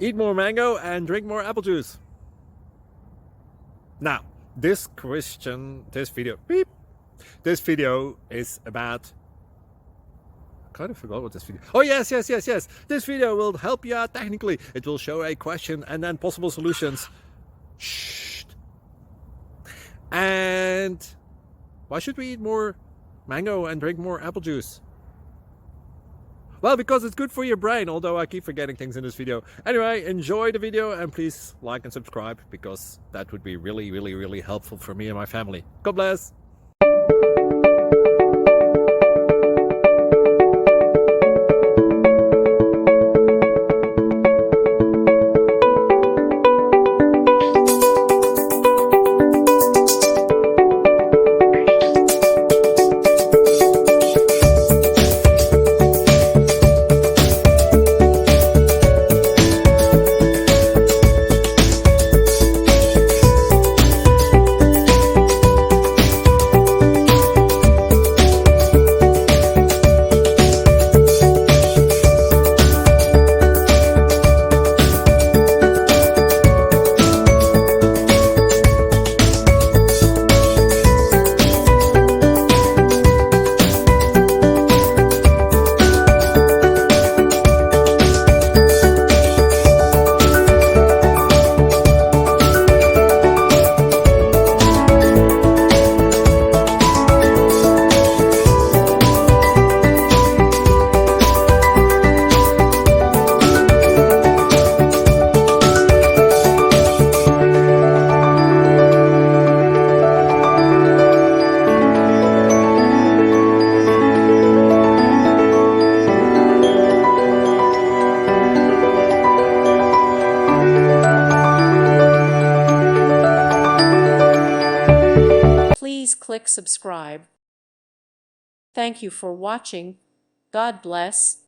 Eat more mango and drink more apple juice. Now, this video is about, I kind of forgot what this video. Oh, yes. This video will help you out technically. It will show a question and then possible solutions. Shh. And why should we eat more mango and drink more apple juice? Well, because it's good for your brain, although I keep forgetting things in this video. Anyway, enjoy the video and please like and subscribe, because that would be really helpful for me and my family. God bless. Please click subscribe. Thank you for watching. God bless.